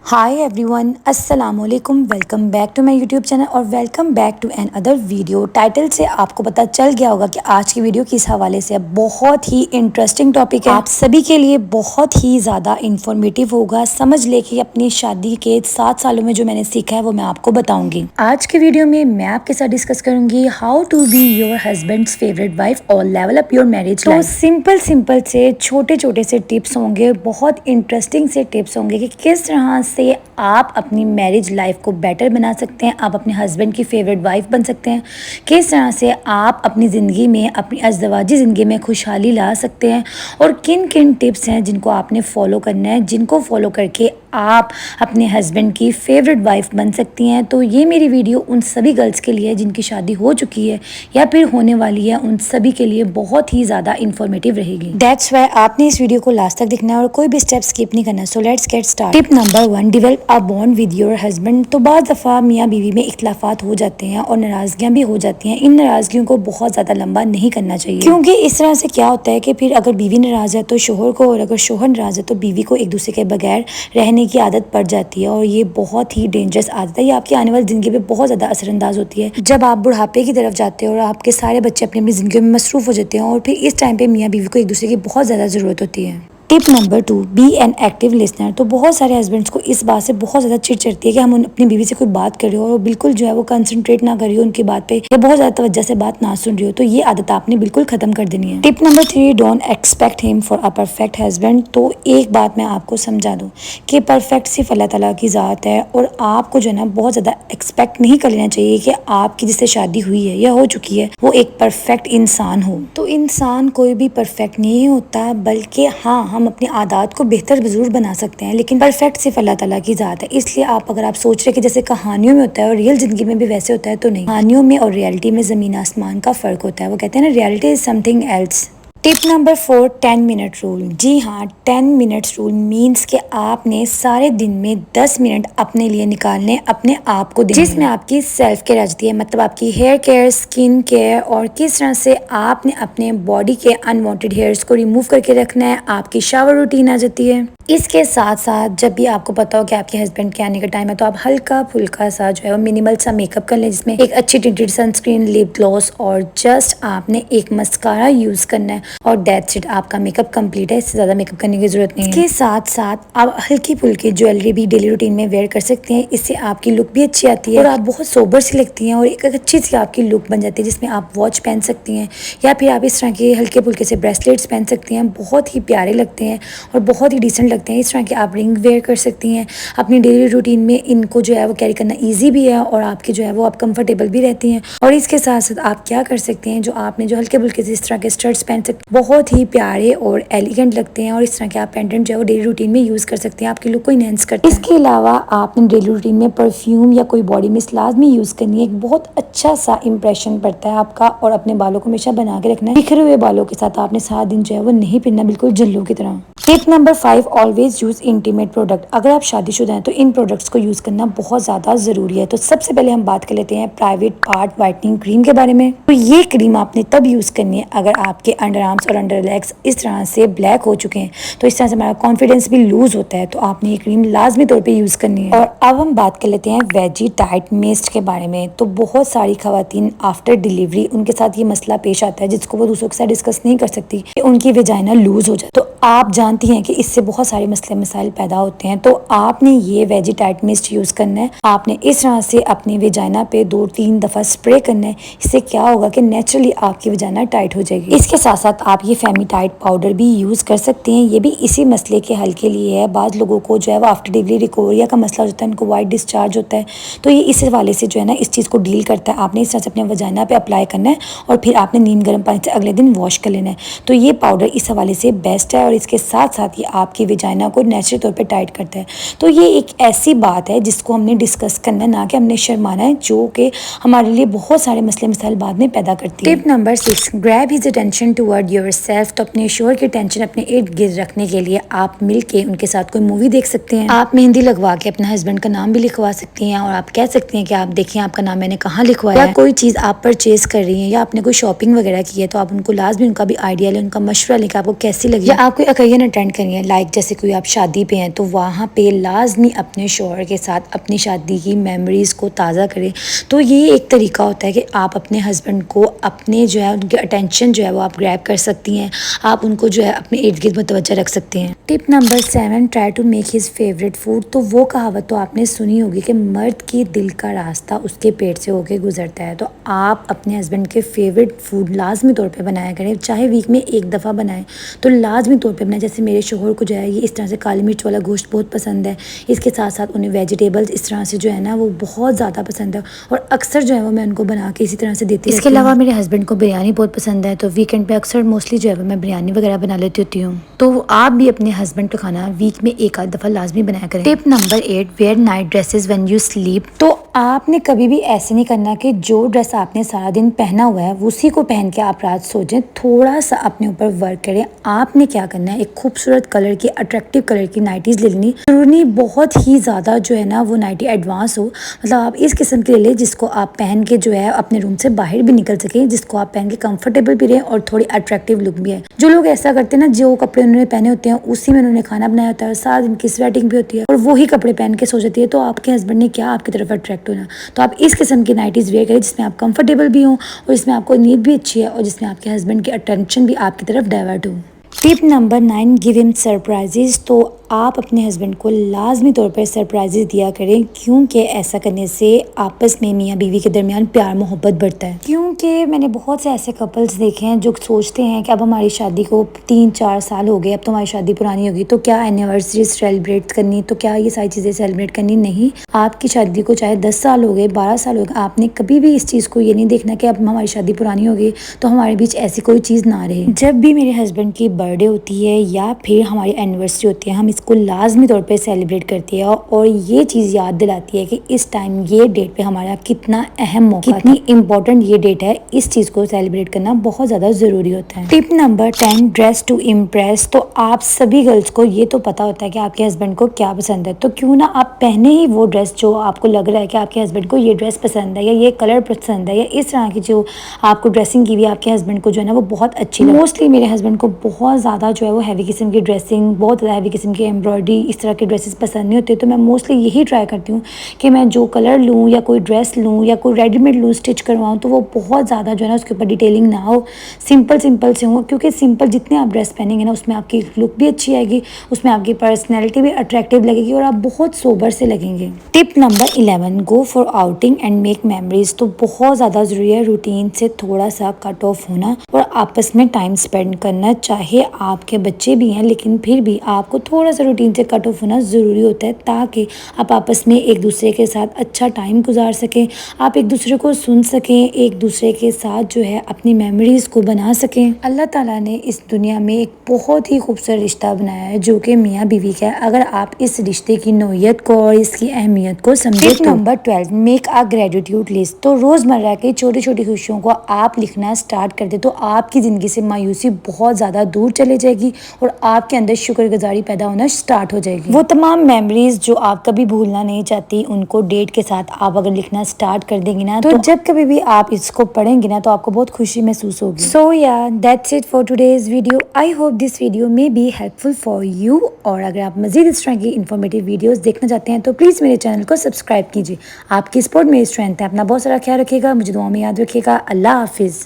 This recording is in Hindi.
हाय एवरीवन, अस्सलाम वालेकुम। Welcome back to my YouTube channel और welcome back to another video. Title से आपको पता चल गया होगा कि आज की वीडियो किस हवाले से है। बहुत ही इंटरेस्टिंग टॉपिक है, आप सभी के लिए बहुत ही ज़्यादा इंफॉर्मेटिव होगा। समझ लेके अपनी शादी के 7 सालों में जो मैंने सीखा है वो मैं आपको बताऊंगी। आज की वीडियो में मैं आपके साथ डिस्कस करूंगी how to be your husband's favourite wife और level up your marriage life. Simple से छोटे छोटे से टिप्स होंगे, बहुत इंटरेस्टिंग से टिप्स होंगे कि किस तरह से आप अपनी मैरिज लाइफ को बेटर बना सकते हैं, आप अपने हस्बैंड की फेवरेट वाइफ बन सकते हैं, किस तरह से आप अपनी ज़िंदगी में, अपनी अज़दवाजी ज़िंदगी में खुशहाली ला सकते हैं और किन किन टिप्स हैं जिनको आपने फॉलो करना है, जिनको फॉलो करके आप अपने हस्बैंड की फेवरेट वाइफ बन सकती हैं। तो ये मेरी वीडियो उन सभी गर्ल्स के लिए जिनकी शादी हो चुकी है या फिर होने वाली है, उन सभी के लिए बहुत ही ज़्यादा इंफॉर्मेटिव रहेगी। दैट्स वाई आपने इस वीडियो को लास्ट तक देखना है और कोई भी स्टेप स्किप नहीं करना। So let's get start. Tip number 1, develop a bond with your husband. तो बाद दफ़ा मियाँ बीवी में इख्तलाफात हो जाते हैं और नाराज़गियाँ भी हो जाती हैं। इन नाराज़गियों को बहुत ज़्यादा लंबा नहीं करना चाहिए, क्योंकि इस तरह से क्या होता है कि फिर अगर बीवी नाराज़ है तो शोहर को, और अगर शोहर नाराज़ है तो बीवी को एक दूसरे के बगैर रहने की आदत पड़ जाती है। और ये बहुत ही डेंजरस आदत है, ये आपकी आने वाली ज़िंदगी में बहुत ज़्यादा असरअंदाज होती है। जब आप बुढ़ापे की तरफ जाते हो और आपके सारे बच्चे अपनी अपनी ज़िंदगी में मसरूफ़ हो जाते हैं और फिर इस टाइम पे मियाँ बीवी को एक दूसरे की बहुत ज़्यादा ज़रूरत होती है। Tip number 2, be an active listener. तो बहुत सारे हस्बैंड्स को इस बात से बहुत ज़्यादा चिढ़ चढ़ती है कि हम अपनी बीवी से कोई बात कर रहे हो और बिल्कुल जो है वो कंसंट्रेट ना कर रही हो उनकी बात पे, या बहुत ज़्यादा तवज्जो से बात ना सुन रही हो। तो ये आदत आपने बिल्कुल ख़त्म कर देनी है। Tip number 3, don't expect him for a perfect husband. तो एक बात मैं आपको समझा दूँ कि परफेक्ट सिर्फ अल्लाह ताला की ज़ात है और आपको जो है ना बहुत ज़्यादा एक्सपेक्ट नहीं कर लेना चाहिए कि आपकी जिससे शादी हुई है या हो चुकी है वो एक परफेक्ट इंसान हो। तो इंसान कोई भी परफेक्ट नहीं होता, बल्कि हाँ, हम अपनी आदत को बेहतर ज़रूर बना सकते हैं, लेकिन परफेक्ट सिर्फ अल्लाह ताला की ज़ात है। इसलिए अगर आप सोच रहे कि जैसे कहानियों में होता है और रियल ज़िंदगी में भी वैसे होता है, तो नहीं। कहानियों में और रियलिटी में ज़मीन आसमान का फ़र्क होता है। वो कहते हैं ना, reality is something else. Tip number 4, 10 minute rule. जी हाँ, 10 मिनट्स रूल मीन्स कि आपने सारे दिन में 10 मिनट अपने लिए निकालने, अपने आप को देने, जिसमें आपकी सेल्फ केयर आ जाती है। मतलब आपकी हेयर केयर, स्किन केयर और किस तरह से आपने अपने बॉडी के अनवांटेड हेयर्स को रिमूव करके रखना है। आपकी शावर रूटीन आ जाती है। इसके साथ साथ जब भी आपको पता हो कि आपके हस्बैंड के आने का टाइम है तो आप हल्का फुल्का सा जो है वो मिनिमल सा मेकअप कर लें, जिसमें एक अच्छी टिंटेड सनस्क्रीन, लिप ग्लॉस और जस्ट आपने एक मस्कारा यूज़ करना है और दैट्स इट, आपका मेकअप कंप्लीट है। इससे ज़्यादा मेकअप करने की ज़रूरत नहीं है। इसके साथ साथ आप हल्की फुल्की ज्वेलरी भी डेली रूटीन में वेयर कर सकते हैं। इससे आपकी लुक भी अच्छी आती है और आप बहुत सोबर सी लगती हैं और एक अच्छी सी आपकी लुक बन जाती है, जिसमें आप वॉच पहन सकती हैं या फिर आप इस तरह के हल्के फुल्के से ब्रेसलेट्स पहन सकती हैं। बहुत ही प्यारे लगते हैं और बहुत ही डिसेंट लगते हैं। इस तरह के आप रिंग वेयर कर सकती हैं। अपनी डेली रूटीन में इनको जो है वो कैरी करना ईजी भी है और आपके जो है वो आप कंफर्टेबल भी रहती हैं। और इसके साथ साथ आप क्या कर सकते हैं, जो आपने जो हल्के फुल्के से इस तरह के स्टर्ट्स पहन सकते हैं, बहुत ही प्यारे और एलिगेंट लगते हैं। और इस तरह के आप पेंडेंट जो है वो डेली रूटीन में यूज़ कर सकते हैं, आपकी लुक को इनहेंस करते हैं। इसके अलावा आपने डेली रूटीन में परफ्यूम या कोई बॉडी मिस्ट लाजमी यूज़ करनी है। एक बहुत अच्छा सा इंप्रेशन पड़ता है आपका। और अपने बालों को हमेशा बना के रखना है। बिखरे हुए बालों के साथ आपने सारा दिन जो है वो नहीं फिरना, बिल्कुल जल्लू की तरह। Tip number 5, always use intimate product. अगर आप शादीशुदा हैं तो इन प्रोडक्ट्स को यूज़ करना बहुत ज़्यादा ज़रूरी है। तो सबसे पहले हम बात कर लेते हैं प्राइवेट पार्ट वाइटनिंग क्रीम के बारे में। तो ये क्रीम आपने तब यूज़ करनी है अगर आपके अंडर आर्म्स और अंडर लेग्स इस तरह से ब्लैक हो चुके हैं, तो इस तरह से हमारा कॉन्फिडेंस भी लूज़ होता है। तो आपने ये क्रीम लाजमी तौर पर यूज़ करनी है। और अब हम बात कर लेते हैं वेजी टाइट मिस्ट के बारे में। तो बहुत सारी खवातीन आफ्टर डिलीवरी उनके साथ ये मसला पेश आता है, जिसको वो दूसरों के साथ डिस्कस नहीं कर सकती कि उनकी वेजाइना लूज़ हो जाए। तो आप जानती हैं कि इससे बहुत सारे मसले मसाइल पैदा होते हैं। तो आपने ये वेजी टाइट मिस्ट यूज़ करना है। आपने इस तरह से अपनी वेजाइना पे 2-3 दफ़ा स्प्रे करना है। इससे क्या होगा कि नेचुरली आपकी वेजाइना टाइट हो जाएगी। इसके साथ साथ आप ये फेमी टाइट पाउडर भी यूज़ कर सकते हैं। ये भी इसी मसले के हल के लिए है। बाद लोगों को जो है वो आफ्टर डिलीवरी रिकोरिया का मसला होता है, उनको वाइट डिस्चार्ज होता है। तो ये इस हवाले से जो है ना इस चीज़ को डील करता है। आपने इस तरह से अपने वेजाइना पे अप्लाई करना है और फिर आपने नीम गर्म पानी से अगले दिन वॉश कर लेना है। तो ये पाउडर इस हवाले से बेस्ट है और इसके साथ साथ ये आपकी वेजाइना को नेचुरल तौर पे टाइट करता है। तो ये एक ऐसी बात है जिसको हमने डिस्कस करना है, ना कि हमने शर्माना है, जो कि हमारे लिए बहुत सारे मसले मसाइल बाद में पैदा करती है। Tip number 6, grab his attention toward yourself. तो अपने शोहर की टेंशन अपने इर्द गिर्द रखने के लिए आप मिलके उनके साथ कोई मूवी देख सकते हैं। आप मेहंदी लगवा के अपना हस्बैंड का नाम भी लिखवा सकती हैं और आप कह सकती हैं कि आप देखिए आपका नाम मैंने कहाँ लिखवाया है। या कोई चीज़ आप परचेज कर रही हैं या आपने कोई शॉपिंग वगैरह की है तो आप उनको लाजमी उनका भी आइडिया लें, उनका मशवरा लें कि आपको कैसी लगी। या आप कोई ओकेजन अटेंड करिए, लाइक जैसे कोई आप शादी पे हैं तो वहाँ पे लाजमी अपने शौहर के साथ अपनी शादी की मेमोरीज़ को ताज़ा करें। तो ये एक तरीका होता है कि आप अपने हस्बैंड को अपने जो है उनके अटेंशन जो है वो आप ग्रैब कर सकती हैं, आप उनको जो है अपने इर्द गिर्द मुतवज्जा रख सकते हैं। Tip number 7, try to make his favourite food. तो वो कहावत तो आपने सुनी होगी कि मर्द के दिल का रास्ता उसके पेट से होके गुजरता है। तो आप अपने हस्बैंड के फेवरेट फूड लाजमी तौर पे बनाया करें, चाहे वीक में एक दफ़ा बनाएं तो लाजमी तौर पे बनाएं। जैसे मेरे शोहर को जो है ये इस तरह से काली मिर्च वाला गोश्त बहुत पसंद है, इसके साथ साथ उन्हें वेजिटेबल्स इस तरह से जो है ना वो बहुत ज़्यादा पसंद है और अक्सर जो है वो मैं उनको बना के इसी तरह से देती हूँ। इसके अलावा मेरे हस्बैंड को बिरयानी बहुत पसंद है, तो वीकेंड पे अक्सर मोस्टली जो है वो मैं बिरयानी वगैरह बना लेती होती हूँ। तो आप भी अपने हस्बैंड का खाना वीक में एक आध दफ़ा लाजमी बनाया करें। Tip number 8, wear night dresses when you sleep. तो आपने कभी भी ऐसे नहीं करना कि जो ड्रेस आपने सारा दिन पहना हुआ है उसी को पहन के आप रात सो जाएं। थोड़ा सा अपने ऊपर वर्क करें। आपने क्या करना है, एक खूबसूरत कलर की अट्रैक्टिव कलर की नाइटीज़ ले लेनी। जरूरी नहीं बहुत ही ज़्यादा जो है ना वो नाइटी एडवांस हो, मतलब आप इस किस्म की ले लें जिसको आप पहन के जो है अपने रूम से बाहर भी निकल सकें, जिसको आप पहन के कंफर्टेबल भी रहें और थोड़ी अट्रैक्टिव लुक भी है। जो लोग ऐसा करते हैं ना, जो कपड़े उन्होंने पहने होते हैं उसी में उन्होंने खाना बनाया होता है, सारा दिन की स्वेटिंग भी होती है और वही कपड़े पहन के सो जाती है, तो आपके हस्बैंड ने क्या आपकी तरफ अट्रैक्ट होना। तो आप इस किस्म की नाइटीज़ वेयर करें जिसमें आप कंफर्टेबल भी हों और जिसमें आपको नींद भी अच्छी है और जिसमें आपके हस्बैंड की अटेंशन भी आपकी तरफ डाइवर्ट हो। Tip number 9, give him surprises. तो आप अपने हस्बैंड को लाजमी तौर पर सरप्राइजेज दिया करें, क्योंकि ऐसा करने से आपस में मियाँ बीवी के दरमियान प्यार मोहब्बत बढ़ता है। क्योंकि मैंने बहुत से ऐसे कपल्स देखे हैं जो सोचते हैं कि अब हमारी शादी को 3-4 साल हो गए, अब तो हमारी शादी पुरानी होगी, तो क्या एनिवर्सरी सेलिब्रेट करनी, तो क्या ये सारी चीज़ें सेलिब्रेट करनी। नहीं, आपकी शादी को चाहे 10 साल हो गए, 12 साल हो गए, आपने कभी भी इस चीज़ को ये नहीं देखना कि अब हमारी शादी पुरानी हो गई तो हमारे बीच ऐसी कोई चीज़ ना रहे। जब भी मेरे हस्बैंड की बर्थडे होती है या फिर हमारी एनिवर्सरी होती है, हम इसको लाजमी तौर पे सेलिब्रेट करती है और ये चीज़ याद दिलाती है कि इस टाइम ये डेट पे हमारा कितना अहम मौका, कितनी इम्पोर्टेंट ये डेट है। इस चीज़ को सेलिब्रेट करना बहुत ज़्यादा ज़रूरी होता है। Tip number 10, dress to impress. तो आप सभी गर्ल्स को ये तो पता होता है कि आपके हस्बैंड को क्या पसंद है, तो क्यों ना आप पहने ही वो ड्रेस जो आपको लग रहा है कि आपके हस्बैंड को ये ड्रेस पसंद है या ये कलर पसंद है या इस तरह की जो आपको ड्रेसिंग की हुई आपके हस्बैंड को जो है ना वो बहुत अच्छी लगे। मोस्टली मेरे हस्बैंड को बहुत ज़्यादा जो है वो हैवी किस्म की ड्रेसिंग, बहुत ज़्यादा हैवी किस्म की एम्ब्रॉयडरी, इस तरह के ड्रेसेस पसंद नहीं होते। तो मैं मोस्टली यही ट्राई करती हूँ कि मैं जो कलर लूँ या कोई ड्रेस लूँ या कोई रेडीमेड लूँ स्टिच करवाऊँ तो वो बहुत ज़्यादा जो है ना उसके ऊपर डिटेलिंग ना हो, सिंपल से हो, क्योंकि सिंपल जितने आप ड्रेस पहनेंगे ना उसमें आपकी लुक भी अच्छी आएगी, उसमें आपकी पर्सनैलिटी भी अट्रैक्टिव लगेगी और आप बहुत सोबर से लगेंगे। Tip number 11, go for outing and make memories. तो बहुत ज़्यादा ज़रूरी है रूटीन से थोड़ा सा कट ऑफ होना और आपस में टाइम स्पेंड करना। चाहे आपके बच्चे भी हैं लेकिन फिर भी आपको थोड़ा सा रूटीन से कट ऑफ होना ज़रूरी होता है, ताकि आप आपस में एक दूसरे के साथ अच्छा टाइम गुजार सकें, आप एक दूसरे को सुन सकें, एक दूसरे के साथ जो है अपनी मेमोरीज़ को बना सकें। अल्लाह ताला ने इस दुनिया में एक बहुत ही खूबसूरत रिश्ता बनाया है जो कि मियाँ बीवी का है, अगर आप इस रिश्ते की नोयत को और इसकी अहमियत को समझें। Tip number 12, make a gratitude list. तो रोज़मर्रा की छोटी छोटी खुशियों को आप लिखना स्टार्ट कर दे तो आपकी ज़िंदगी से मायूसी बहुत ज़्यादा दूर चले जाएगी और आपके अंदर शुक्रगुजारी पैदा होना स्टार्ट हो जाएगी। वो तमाम मेमोरीज जो आप कभी भूलना नहीं चाहती उनको डेट के साथ आप अगर लिखना स्टार्ट कर देंगी ना, तो जब कभी भी आप इसको पढ़ेंगी ना तो आपको बहुत खुशी महसूस होगी। सो या that's it for today's video. I hope this video may be helpful for you. और अगर आप मजीद इस तरह की इन्फॉर्मेटिव वीडियोस देखना चाहते हैं तो प्लीज़ मेरे चैनल को सब्सक्राइब कीजिए। आपकी सपोर्ट मेरी स्ट्रेंथ है। अपना बहुत सारा ख्याल रखिएगा, मुझे दुआ में याद रखिएगा। अल्लाह हाफिज़।